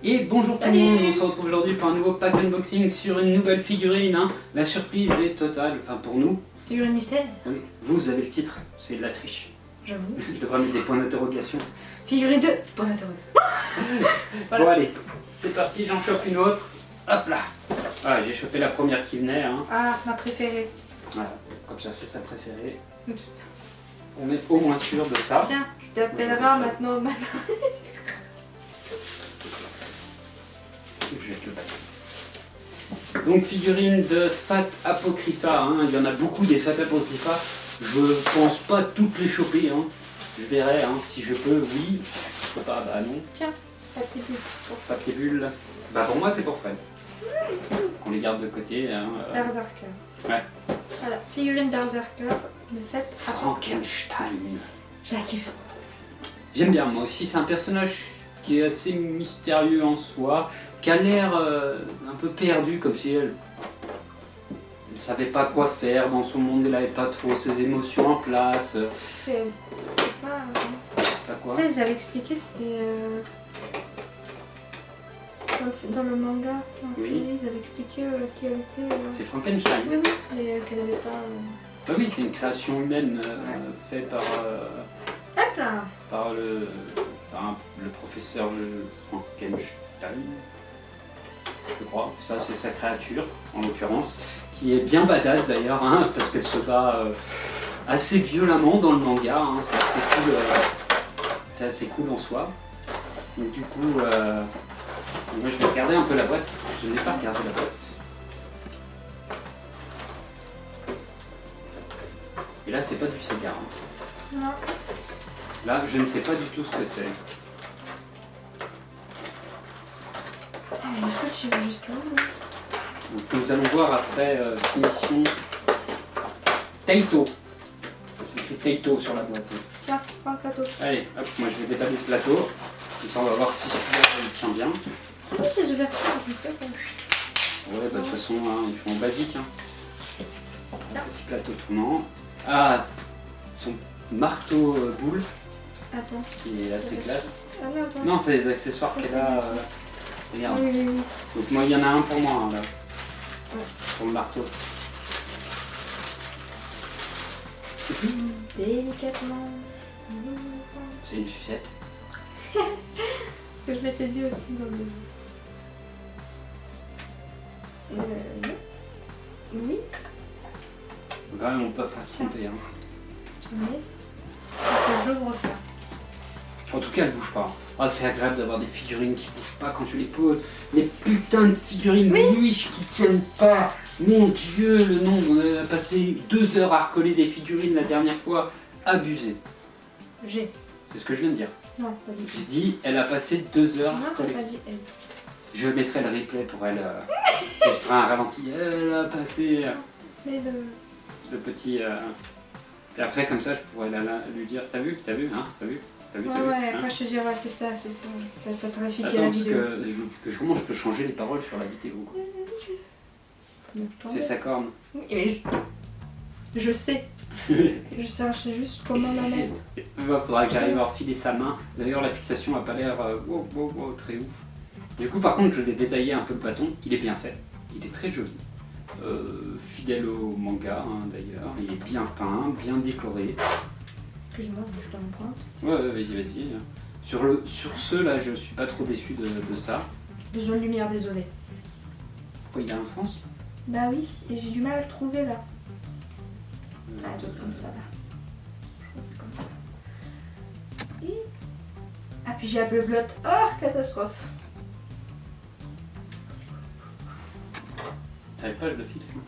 Et bonjour tout le monde, on se retrouve aujourd'hui pour un nouveau pack unboxing sur une nouvelle figurine. Hein. La surprise est totale, enfin pour nous. Figurine mystère. Oui, vous avez le titre, c'est de la triche. J'avoue. Je devrais mettre des points d'interrogation. Figurine 2. Point d'interrogation. Voilà. Bon allez, c'est parti, j'en chope une autre. Hop là. Voilà, j'ai chopé la première qui venait. Hein. Ah, ma préférée. Voilà, comme ça c'est sa préférée. Tout. On est au moins sûr de ça. Tiens, tu t'appelleras maintenant. Je vais te le battre. Donc figurine de Fat Apocrypha, hein. Il y en a beaucoup des Fat Apocrypha. Je pense pas toutes les choper. Hein. Je verrai hein, si je peux, oui. Je peux pas, bah non. Tiens, papier bulle. Papier bulle. Bah pour moi c'est pour Fred. On les garde de côté. Hein. Berserker. Ouais. Voilà, figurine Berserker de fait. Frankenstein. Je la kiffe. J'aime bien, moi aussi. C'est un personnage qui est assez mystérieux en soi, qui a l'air un peu perdu, comme si elle ne savait pas quoi faire dans son monde, elle n'avait pas trop ses émotions en place. C'est pas. C'est pas quoi. Là, ils avaient expliqué, c'était. Dans le manga, dans la Oui. série, ils avaient expliqué qu'elle était. C'est Frankenstein. Oui, oui, mais qu'elle n'avait pas. Ah oui, c'est une création humaine faite par, Hop là. par le professeur Frankenstein, je crois. Ça, c'est sa créature, en l'occurrence, qui est bien badass d'ailleurs, hein, parce qu'elle se bat assez violemment dans le manga. Hein, c'est assez cool en soi. Donc du coup, moi je vais regarder un peu la boîte, parce que je n'ai pas regardé la boîte. Et là, c'est pas du Sega. Hein. Non. Là, je ne sais pas du tout ce que c'est. Le scotch, il va jusqu'à où là? Donc, nous allons voir après finition Taito. C'est écrit Taito sur la boîte. Tiens, prends le plateau. Allez, hop, moi je vais déballer ce plateau. Comme ça, on va voir si celui-là il tient bien. Oui, ces ouvertures, comme ça. Ouais, bah, de toute façon, hein, ils font basique. Hein. Un petit plateau tournant. Ah, son marteau boule, Attends. qui est assez classe. Ah non, attends. Non, c'est les accessoires Ça, qu'elle c'est a. bon, ça. Regarde. Oui, oui, oui. Donc, moi, il y en a un pour moi, hein, là. Ouais. Pour le marteau. Délicatement. C'est une sucette. Ce que je m'étais dit aussi dans le. Non. Oui. Donc, quand même, on peut pas se tromper. Hein. Mais. J'ouvre ça. En tout cas, elle bouge pas. Ah, c'est agréable d'avoir des figurines qui bougent pas quand tu les poses. Les putains de figurines Wish qui tiennent pas. Mon Dieu, le nombre. On a passé 2 heures à recoller des figurines la dernière fois. Abusé. J'ai. C'est ce que je viens de dire. Non, pas dit. J'ai dit, elle a passé 2 heures à Non, t'as recoller. pas dit elle. Je mettrai le replay pour elle. Je ferai un ralenti. Elle a passé Mais le petit. Et après, comme ça, je pourrais lui dire, t'as vu, hein, t'as vu. Ouais, hein. après je te dis, ouais, c'est ça. T'as trafiqué Attends, la parce vidéo. comment je peux changer les paroles sur la vidéo quoi. C'est sa corne. Et je sais. Je cherchais juste comment la mettre. Il faudra que j'arrive à refiler sa main. D'ailleurs, la fixation n'a pas l'air très ouf. Du coup, par contre, je vais détailler un peu le bâton. Il est bien fait. Il est très joli. Fidèle au manga, hein, d'ailleurs. Il est bien peint, bien décoré. Excuse-moi, je t'emprunte. Ouais, vas-y. Sur ceux-là, je suis pas trop déçu de ça. Besoin de lumière, désolé. Pourquoi il a un sens? Bah oui, et j'ai du mal à le trouver là. Ah, il doit être comme ça là. Je crois que c'est comme ça. Et... Ah, puis j'ai la bleu-blotte. Oh, catastrophe. T'arrives pas, je le fixe. Hein.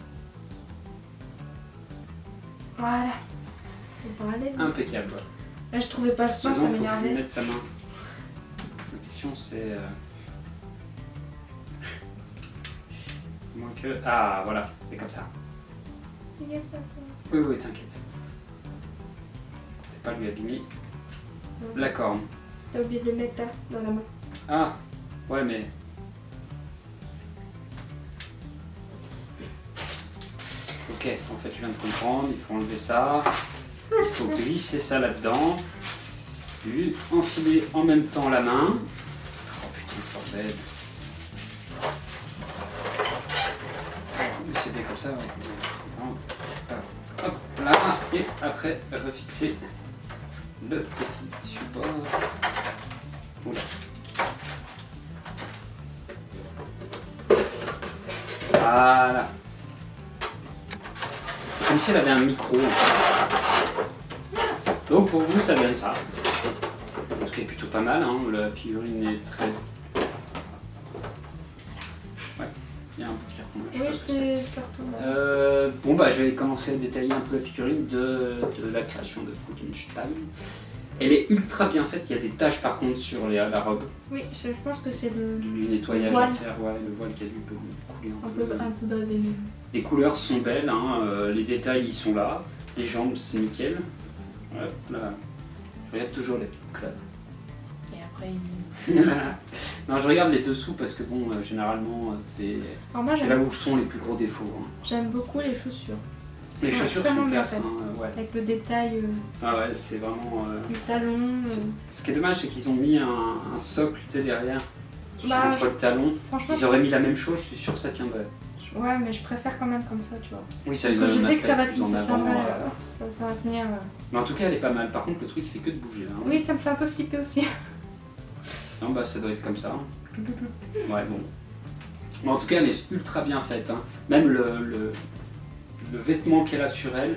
Voilà. C'est pas aller. Impeccable. Ouais. Là, je trouvais pas le sens, ça Maintenant, faut que je lui m'énervait. mette sa main. La question c'est... Moins que... Ah, voilà, c'est comme ça. Regarde pas ça. Oui, t'inquiète. C'est pas lui abîmer. La corne. T'as oublié de le mettre là, dans la main. Ah, ouais, mais... Ok, en fait, je viens de comprendre. Il faut enlever ça. Il faut glisser ça là-dedans. Puis enfiler en même temps la main. Oh putain, c'est bordel. C'est bien comme ça, ouais. Hop là, et après refixer le petit support. Oula. Voilà. Comme si elle avait un micro. Donc pour vous, ça donne ça. Ce qui est plutôt pas mal, hein. La figurine est très... Ouais, il y a un peu de carton. Oui, c'est le carton. Bon bah je vais commencer à détailler un peu la figurine de la création de Frankenstein. Elle est ultra bien faite, il y a des taches par contre sur la robe. Oui, je pense que c'est le Du nettoyage voile. à faire, ouais, le voile qui a dû couler un peu bavé. Mais... Les couleurs sont belles, hein, les détails ils sont là, les jambes c'est nickel. Hop là. Je regarde toujours les petites clottes. Et après, Non, je regarde les dessous parce que bon, généralement c'est là où sont les plus gros défauts. Hein. J'aime beaucoup les chaussures. Les chaussures sont bien classe, faites. hein, ouais. Avec le détail Ah ouais, c'est vraiment... du talon. Ce qui est dommage, c'est qu'ils ont mis un socle derrière, Bah, entre le talon. Franchement, Ils auraient mis la même chose, je suis sûr que ça tiendrait. ouais, mais je préfère quand même comme ça, tu vois. Oui, ça Parce que je sais que ça va plus en avant. tiendrait, ça va tenir. Mais en tout cas, elle est pas mal. Par contre, le truc, il fait que de bouger. Hein. Oui, ça me fait un peu flipper aussi. Non, bah ça doit être comme ça. Hein. Ouais, bon. Mais en tout cas, elle est ultra bien faite. Hein. Même le vêtement qu'elle a sur elle,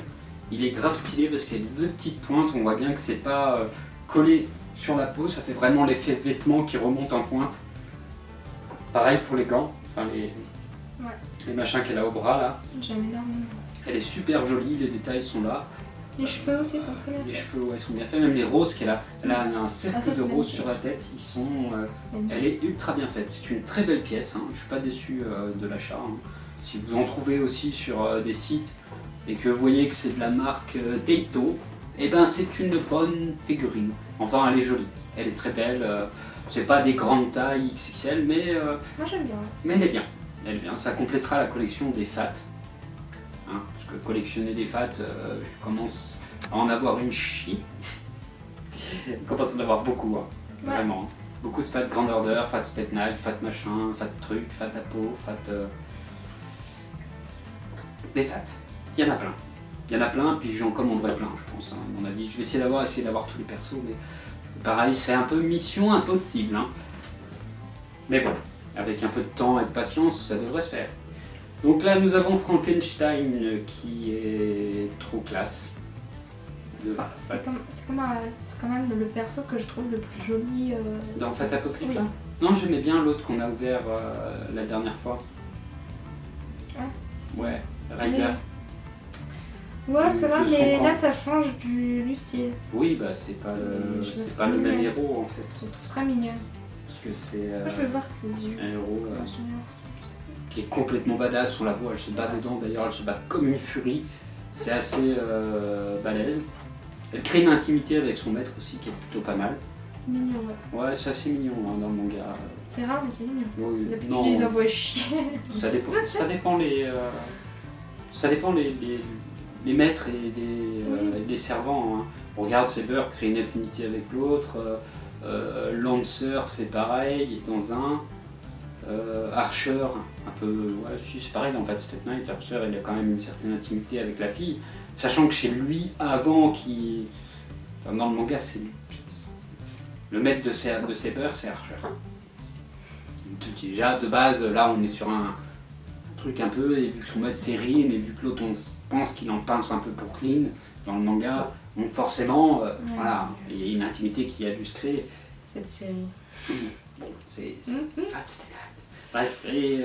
il est grave stylé parce qu'il y a deux petites pointes. On voit bien que c'est pas collé sur la peau. Ça fait vraiment l'effet vêtement qui remonte en pointe. Pareil pour les gants. Enfin, les machins qu'elle a au bras là. J'aime énormément. Elle est super jolie, les détails sont là. Les cheveux aussi sont très bien Les faits. cheveux ouais, sont bien faits, même les roses qu'elle a. Elle a un cercle ça, de c'est roses magnifique. sur la tête, ils sont. Magnifique. Elle est ultra bien faite. C'est une très belle pièce, hein. Je suis pas déçu de l'achat. Hein. Si vous en trouvez aussi sur des sites et que vous voyez que c'est de la marque Taito, eh ben c'est une bonne figurine. Enfin, elle est jolie, elle est très belle. C'est pas des grandes tailles XXL, mais Moi j'aime bien. mais elle est bien. Elle est bien. Ça complétera la collection des FAT. Hein, parce que collectionner des FAT, je commence à en avoir une chie. Je commence à en avoir beaucoup, hein. Ouais. Vraiment. Beaucoup de FAT Grand Order, FAT Step Night, FAT machin, FAT truc, FAT Apo, FAT... Des FAT. Il y en a plein. Il y en a plein, puis j'en commanderai plein, je pense. Hein, à mon avis, je vais essayer d'avoir tous les persos, mais pareil, c'est un peu mission impossible. Hein. Mais bon, avec un peu de temps et de patience, ça devrait se faire. Donc là, nous avons Frankenstein qui est trop classe. C'est quand même le perso que je trouve le plus joli. Dans Fat Apocryphe, Oui. là. Non, j'aimais bien l'autre qu'on a ouvert la dernière fois. Ah. Ouais, Ryder. Ouais, ça va, De son mais camp. là ça change du style. Oui, bah c'est pas le même héros en fait. Je le trouve très mignon. Parce que c'est Moi je vais voir ses yeux. un héros qui est complètement badass. On la voit, elle se bat dedans d'ailleurs, elle se bat comme une furie. C'est assez balèze. Elle crée une intimité avec son maître aussi qui est plutôt pas mal. C'est mignon, ouais. Ouais, c'est assez mignon hein, dans le manga. C'est rare, mais c'est mignon. Oui, D'habitude, non, je les envoie chier. ça dépend les maîtres et les servants. Hein. On regarde Saber créer une affinité avec l'autre. Lancer, c'est pareil, dans un. Archer, un peu. Ouais, c'est pareil dans Fat Step Night. Archer, il a quand même une certaine intimité avec la fille. Sachant que chez lui, avant qui. Dans le manga, c'est. Le maître de Saber, c'est Archer. Déjà, de base, là, on est sur un truc un peu, et vu que son maître c'est Rin, et vu que l'autre, on pense qu'il en pince un peu pour Rin, dans le manga, donc forcément, voilà, il y a une intimité qui a dû se créer. Cette série. Bon, c'est Fat Step Night. Bref, et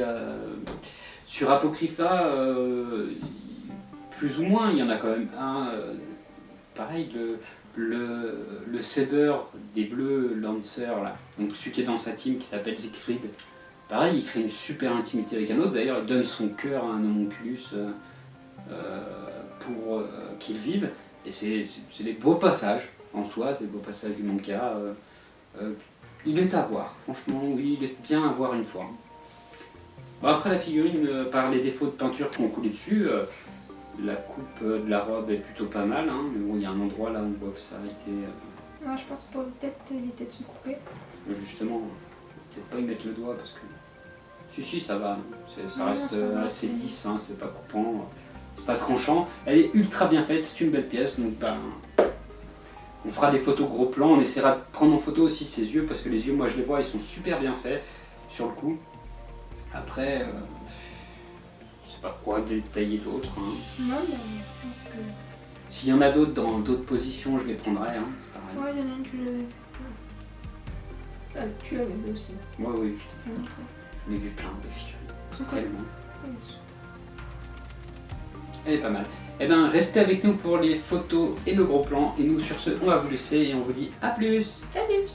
sur Apocrypha, plus ou moins, il y en a quand même un, pareil, le Saber des Bleus Lancer, là, donc celui qui est dans sa team qui s'appelle Siegfried. Pareil, il crée une super intimité avec un autre. D'ailleurs, il donne son cœur à un homunculus pour qu'il vive. Et c'est des beaux passages en soi, c'est des beaux passages du manga. Il est à voir, franchement, oui, il est bien à voir une fois. Bon, après, la figurine, par les défauts de peinture qui ont coulé dessus, la coupe de la robe est plutôt pas mal. Hein, mais bon, il y a un endroit là où on voit que ça a été. Moi je pense qu'il faut peut-être éviter de se couper. Justement, peut-être pas y mettre le doigt parce que. Si, ça va. Ça Ouais, reste ça va, assez c'est- lisse, hein, c'est pas coupant, c'est pas tranchant. Elle est ultra bien faite, c'est une belle pièce. Donc, on fera des photos gros plan. On essaiera de prendre en photo aussi ses yeux parce que les yeux, moi je les vois, ils sont super bien faits sur le coup. Après, je sais pas quoi détailler d'autre. Hein. Non, mais je pense que. S'il y en a d'autres dans d'autres positions, je les prendrai. Hein, c'est pareil. Ouais, il y en a une, tu l'avais vu. Ah, tu l'avais vu aussi. Ouais, oui, Je l'ai montré. je l'ai vu plein de films. C'est quoi? Tellement. Oui. Elle est pas mal. Eh bien, restez avec nous pour les photos et le gros plan. Et nous, sur ce, on va vous laisser et on vous dit à plus. Salut!